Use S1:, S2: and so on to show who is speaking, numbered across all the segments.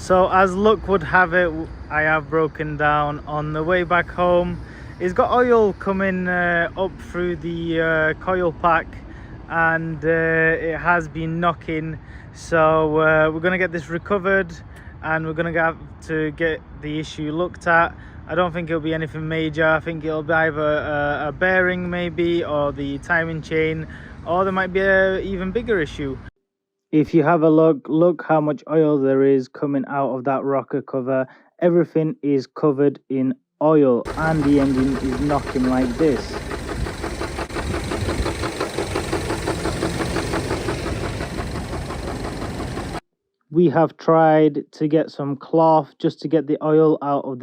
S1: So as luck would have it, I have broken down on the way back home. It's got oil coming up through the coil pack, and it has been knocking. So we're going to get this recovered, and we're going to have to get the issue looked at. I don't think it'll be anything major. I think it'll be either a bearing maybe, or the timing chain, or there might be an even bigger issue. If you have a look how much oil there is coming out of that rocker cover. Everything is covered in oil, and the engine is knocking like this. We have tried to get some cloth just to get the oil out of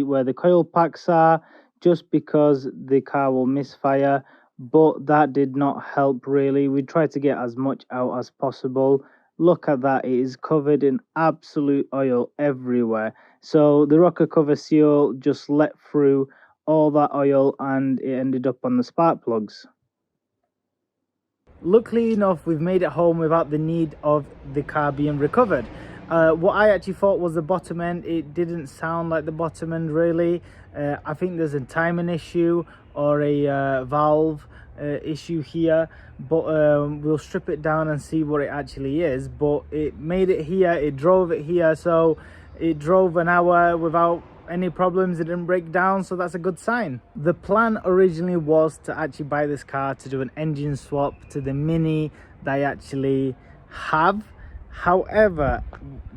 S1: where the coil packs are, just because the car will misfire, but that did not help really. We tried to get as much out as possible. Look at that, it is covered in absolute oil everywhere. So the rocker cover seal just let through all that oil, and it ended up on the spark plugs. Luckily enough, we've made it home without the need of the car being recovered. What I actually thought was the bottom end, it didn't sound like the bottom end really. I think there's a timing issue or a valve issue here, but we'll strip it down and see what it actually is. But it made it here, it drove it here, so it drove an hour without any problems. It didn't break down, so that's a good sign. The plan originally was to actually buy this car to do an engine swap to the Mini that I actually have. However,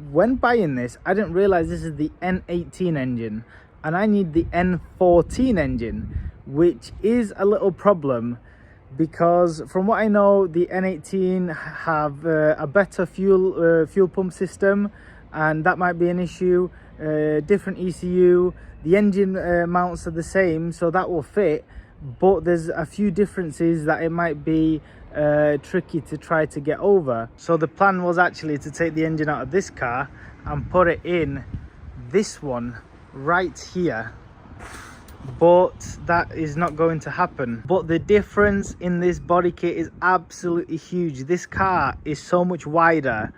S1: when buying this, I didn't realize this is the N18 engine, and I need the N14 engine, which is a little problem, because from what I know, the N18 have a better fuel pump system, and that might be an issue. Different ECU, the engine mounts are the same, so that will fit, but there's a few differences that it might be tricky to try to get over. So the plan was actually to take the engine out of this car and put it in this one right here, but that is not going to happen. But the difference in this body kit is absolutely huge. This car is so much wider,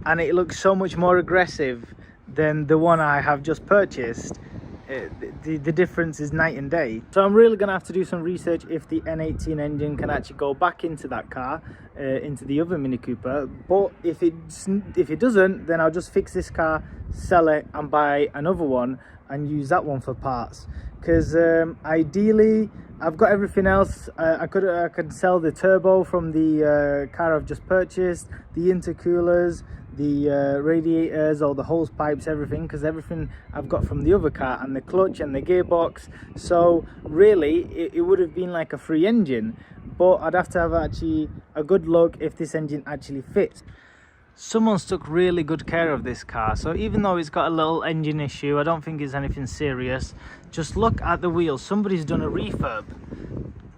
S1: and it looks so much more aggressive than the one I have just purchased. The difference is night and day. So I'm really gonna have to do some research if the N18 engine can actually go back into that car, into the other Mini Cooper. But if it doesn't, then I'll just fix this car, sell it, and buy another one and use that one for parts. Because ideally, I've got everything else. I could sell the turbo from the car I've just purchased, the intercoolers, the radiators, all the hose pipes, everything, because everything I've got from the other car, and the clutch and the gearbox. So really it would have been like a free engine, but I'd have to have actually a good look if this engine actually fits. Someone's took really good care of this car, so even though it's got a little engine issue, I don't think it's anything serious. Just look at the wheels, somebody's done a refurb.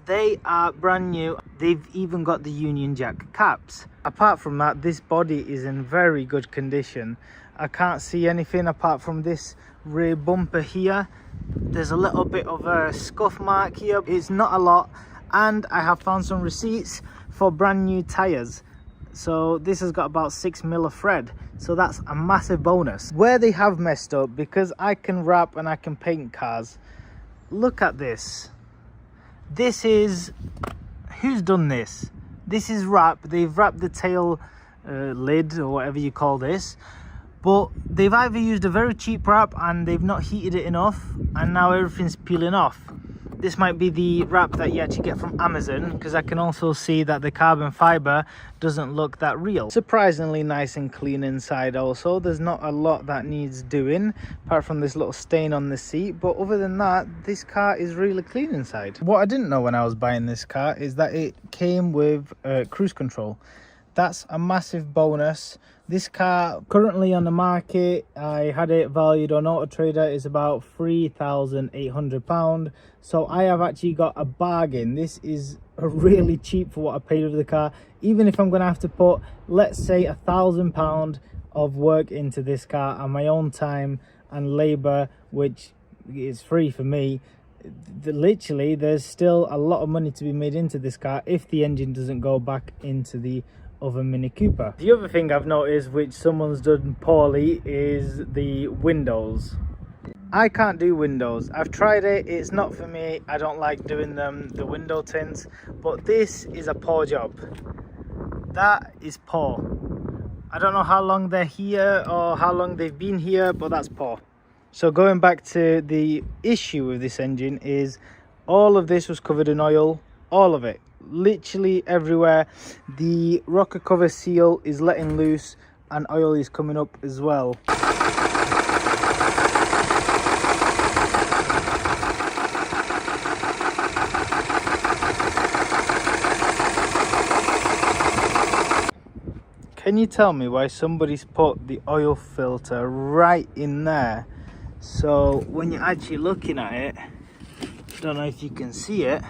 S1: They are brand new. They've even got the Union Jack caps. Apart from that, this body is in very good condition. I can't see anything apart from this rear bumper here. There's a little bit of a scuff mark here. It's not a lot, and I have found some receipts for brand new tires. So this has got about 6 mil of thread, so that's a massive bonus. Where they have messed up, because I can wrap and I can paint cars, look at this. This is, who's done this? This is wrap. They've wrapped the tail lid, or whatever you call this, but they've either used a very cheap wrap and they've not heated it enough, and now everything's peeling off. This might be the wrap that you actually get from Amazon, because I can also see that the carbon fiber doesn't look that real. Surprisingly nice and clean inside also. There's not a lot that needs doing, apart from this little stain on the seat, but other than that, this car is really clean inside. What I didn't know when I was buying this car is that it came with cruise control. That's a massive bonus. This car currently on the market, I had it valued on Auto Trader, is about £3,800. So I have actually got a bargain. This is really cheap for what I paid for the car. Even if I'm going to have to put, let's say, £1,000 of work into this car and my own time and labor, which is free for me, literally there's still a lot of money to be made into this car if the engine doesn't go back into the of a Mini Cooper. The other thing I've noticed which someone's done poorly is the windows. I can't do windows. I've tried it, it's not for me. I don't like doing them, the window tints, but this is a poor job. That is poor. I don't know how long they're here or how long they've been here, but that's poor. So going back to the issue with this engine is all of this was covered in oil, all of it, literally everywhere. The rocker cover seal is letting loose and oil is coming up as well. Can you tell me why somebody's put the oil filter right in there? So when you're actually looking at it, don't know if you can see it,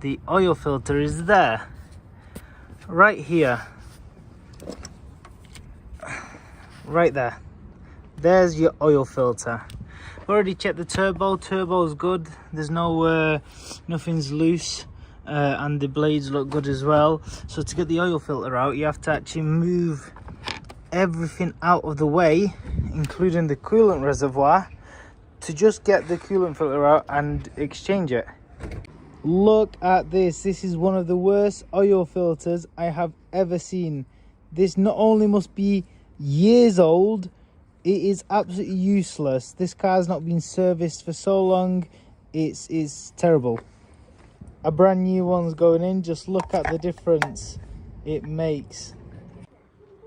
S1: the oil filter is there, right here, right there. There's your oil filter. Already checked the turbo. Turbo's good. There's no nothing's loose. And the blades look good as well. So to get the oil filter out, you have to actually move everything out of the way, including the coolant reservoir, to just get the coolant filter out and exchange it. Look at this. This is one of the worst oil filters I have ever seen. This not only must be years old, it is absolutely useless. This car's not been serviced for so long, it's terrible. A brand new one's going in. Just look at the difference it makes.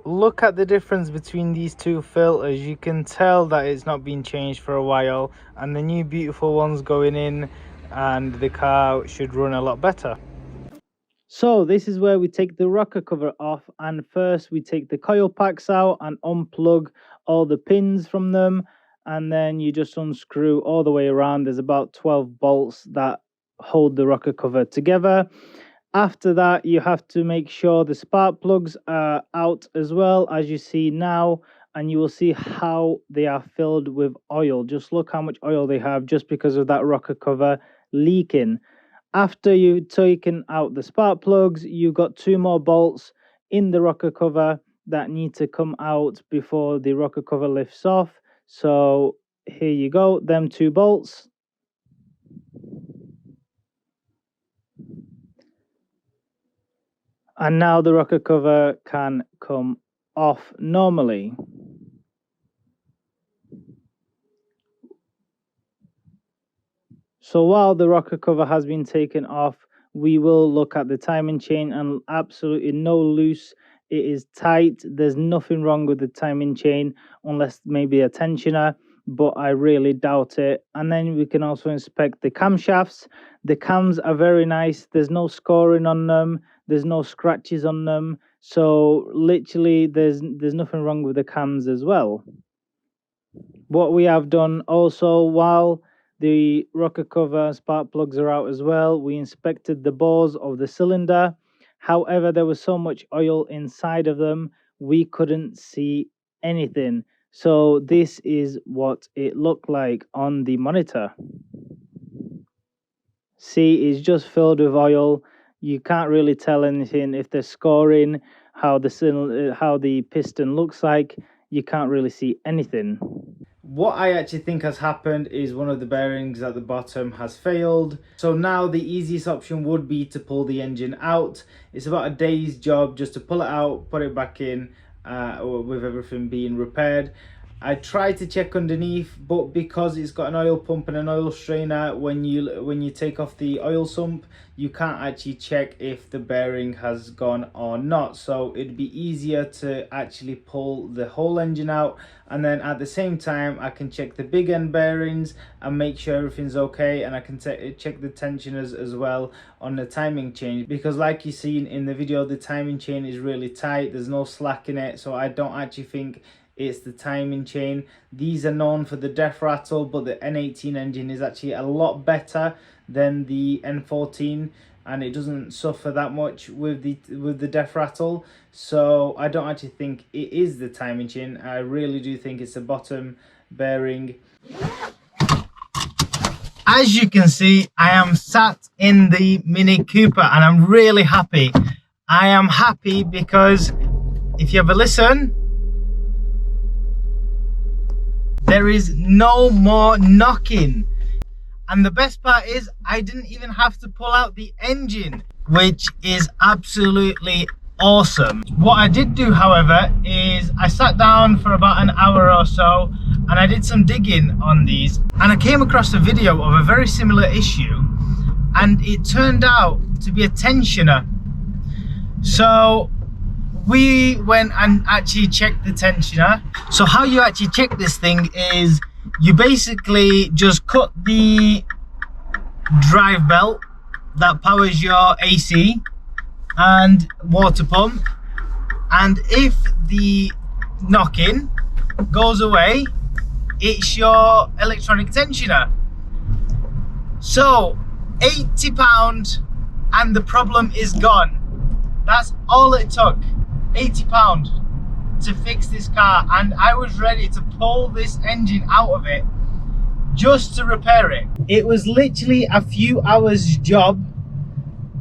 S1: Look at the difference between these two filters. You can tell that it's not been changed for a while, and the new beautiful one's going in, and the car should run a lot better. So this is where we take the rocker cover off, and first we take the coil packs out and unplug all the pins from them, and then you just unscrew all the way around. There's about 12 bolts that hold the rocker cover together. After that, you have to make sure the spark plugs are out as well, as you see now, and you will see how they are filled with oil. Just look how much oil they have just because of that rocker cover leaking. After you've taken out the spark plugs, you've got 2 more bolts in the rocker cover that need to come out before the rocker cover lifts off. So here you go, them 2 bolts. And now the rocker cover can come off normally. So while the rocker cover has been taken off, we will look at the timing chain, and absolutely no loose. It is tight. There's nothing wrong with the timing chain unless maybe a tensioner, but I really doubt it. And then we can also inspect the camshafts. The cams are very nice. There's no scoring on them. There's no scratches on them. So literally there's nothing wrong with the cams as well. What we have done also, while the rocker cover spark plugs are out as well, we inspected the bores of the cylinder. However, there was so much oil inside of them, we couldn't see anything. So this is what it looked like on the monitor. See, it's just filled with oil. You can't really tell anything if they're scoring, how the piston looks like. You can't really see anything. What I actually think has happened is one of the bearings at the bottom has failed. So now the easiest option would be to pull the engine out. It's about a day's job just to pull it out, put it back in, with everything being repaired. I tried to check underneath, but because it's got an oil pump and an oil strainer, when you take off the oil sump, you can't actually check if the bearing has gone or not. So it'd be easier to actually pull the whole engine out, and then at the same time I can check the big end bearings and make sure everything's okay, and I can check the tensioners as well on the timing chain, because like you seen in the video, the timing chain is really tight. There's no slack in it, so I don't actually think it's the timing chain. These are known for the death rattle, but the N18 engine is actually a lot better than the N14, and it doesn't suffer that much with the death rattle. So I don't actually think it is the timing chain. I really do think it's the bottom bearing. As you can see, I am sat in the Mini Cooper and I'm really happy. I am happy because if you ever listen, there is no more knocking. And the best part is I didn't even have to pull out the engine, which is absolutely awesome. What I did do, however, is I sat down for about an hour or so and I did some digging on these, and I came across a video of a very similar issue, and it turned out to be a tensioner. So we went and actually checked the tensioner. So how you actually check this thing is you basically just cut the drive belt that powers your AC and water pump, and if the knocking goes away, it's your electronic tensioner. So £80 and the problem is gone. That's all it took, £80 to fix this car, and I was ready to pull this engine out of it just to repair it. It was literally a few hours job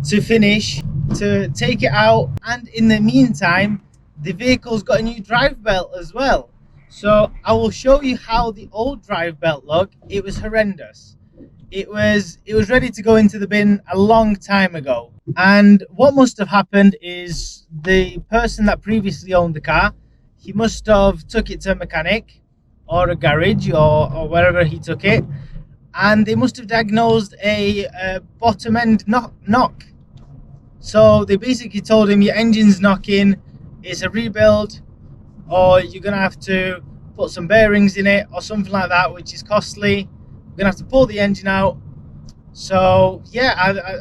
S1: to finish, to take it out, and in the meantime the vehicle's got a new drive belt as well. So I will show you how the old drive belt looked. It was horrendous. It was ready to go into the bin a long time ago. And what must have happened is the person that previously owned the car, he must have took it to a mechanic or a garage or wherever he took it, and they must have diagnosed a bottom end knock. So they basically told him your engine's knocking, it's a rebuild, or you're gonna have to put some bearings in it or something like that, which is costly. We're gonna have to pull the engine out. So yeah,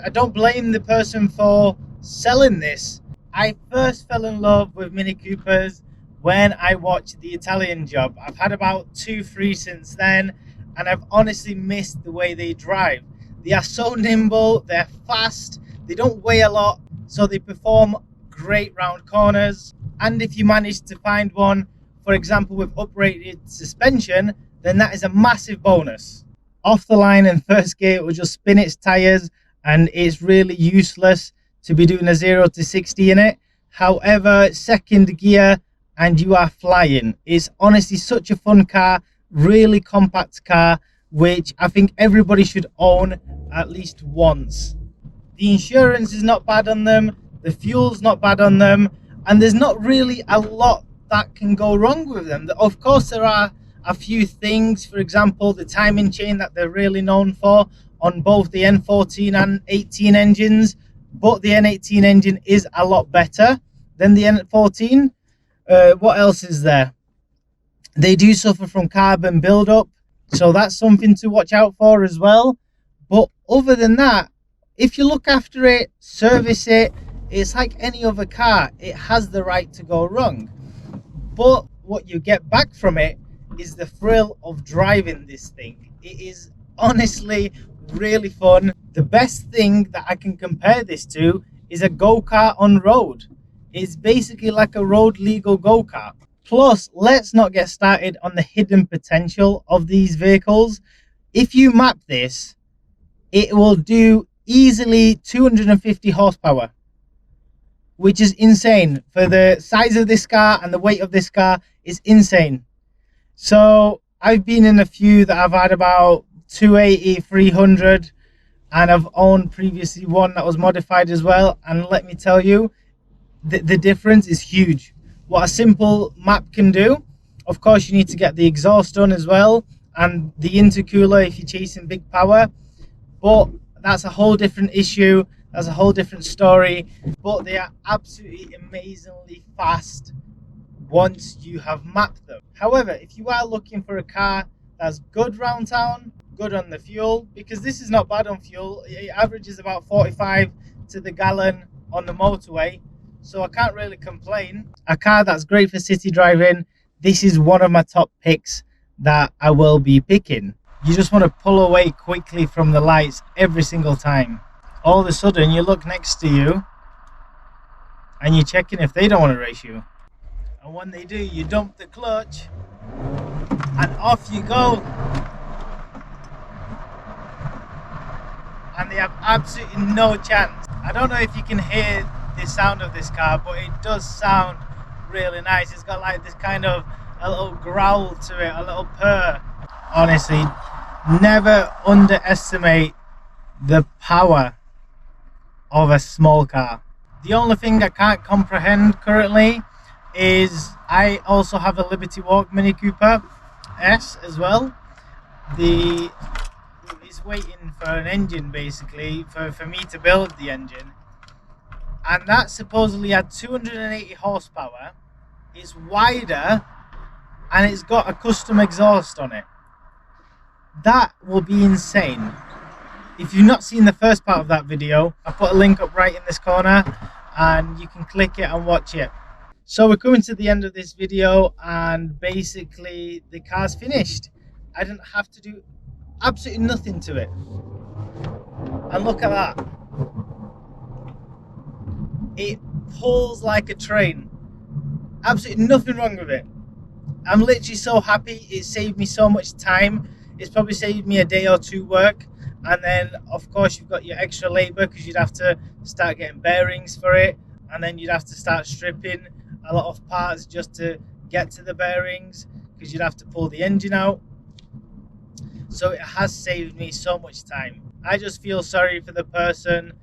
S1: I don't blame the person for selling this. I first fell in love with Mini Coopers when I watched the Italian Job. I've had about 2-3 since then, and I've honestly missed the way they drive. They are so nimble, they're fast, they don't weigh a lot, so they perform great round corners. And if you manage to find one, for example with uprated suspension, then that is a massive bonus. Off the line in first gear, it will just spin its tires, and it's really useless to be doing a 0 to 60 in it. However, second gear and you are flying. It's honestly such a fun car, really compact car, which I think everybody should own at least once. The insurance is not bad on them, the fuel's not bad on them, and there's not really a lot that can go wrong with them. Of course there are a few things, for example the timing chain that they're really known for on both the N14 and 18 engines, but the N18 engine is a lot better than the N14. What else is there? They do suffer from carbon buildup, so that's something to watch out for as well. But other than that, if you look after it, service it, it's like any other car. It has the right to go wrong, but what you get back from it is the thrill of driving this thing. It is honestly really fun. The best thing that I can compare this to is a go-kart on road. It's basically like a road legal go-kart. Plus, let's not get started on the hidden potential of these vehicles. If you map this, it will do easily 250 horsepower, which is insane. For the size of this car and the weight of this car, is insane. So I've been in a few that I've had about 280, 300, and I've owned previously one that was modified as well, and let me tell you, the difference is huge. What a simple map can do. Of course you need to get the exhaust done as well, and the intercooler if you're chasing big power, but that's a whole different issue, that's a whole different story. But they are absolutely amazingly fast once you have mapped them. However, if you are looking for a car that's good round town, good on the fuel, because this is not bad on fuel, it averages about 45 to the gallon on the motorway, so I can't really complain. A car that's great for city driving, this is one of my top picks that I will be picking. You just want to pull away quickly from the lights every single time. All of a sudden you look next to you and you're checking if they don't want to race you, and when they do, you dump the clutch and off you go. And they have absolutely no chance. I don't know if you can hear the sound of this car, but it does sound really nice. It's got like this kind of a little growl to it, a little purr. Honestly, never underestimate the power of a small car. The only thing I can't comprehend currently is I also have a Liberty Walk Mini Cooper S as well. It's waiting for an engine, basically for me to build the engine, and that supposedly had 280 horsepower. It's wider and it's got a custom exhaust on it. That will be insane. If you've not seen the first part of that video, I put a link up right in this corner and you can click it and watch it. So we're coming to the end of this video, and basically the car's finished. I didn't have to do absolutely nothing to it. And look at that. It pulls like a train. Absolutely nothing wrong with it. I'm literally so happy. It saved me so much time. It's probably saved me a day or two work. And then of course you've got your extra labor, because you'd have to start getting bearings for it, and then you'd have to start stripping a lot of parts just to get to the bearings, because you'd have to pull the engine out. So it has saved me so much time. I just feel sorry for the person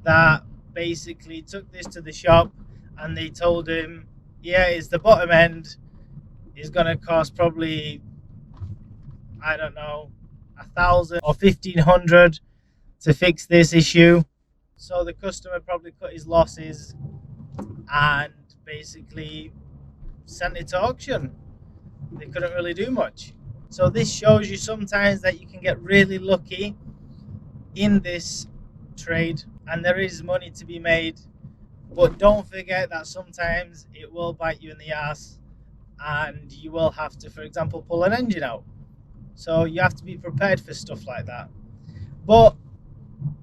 S1: that basically took this to the shop and they told him, yeah, it's the bottom end, it's gonna cost probably, I don't know, 1,000 or 1,500 to fix this issue. So the customer probably cut his losses and basically sent it to auction. They couldn't really do much. So this shows you sometimes that you can get really lucky in this trade, and there is money to be made. But don't forget that sometimes it will bite you in the ass, and you will have to, for example, pull an engine out. So you have to be prepared for stuff like that. But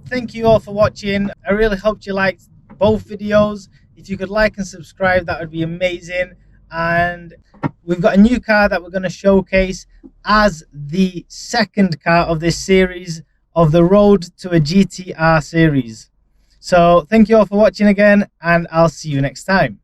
S1: thank you all for watching. I really hope you liked both videos. If you could like and subscribe, that would be amazing. And we've got a new car that we're going to showcase as the second car of this series of the Road to a GTR series. So thank you all for watching again, and I'll see you next time.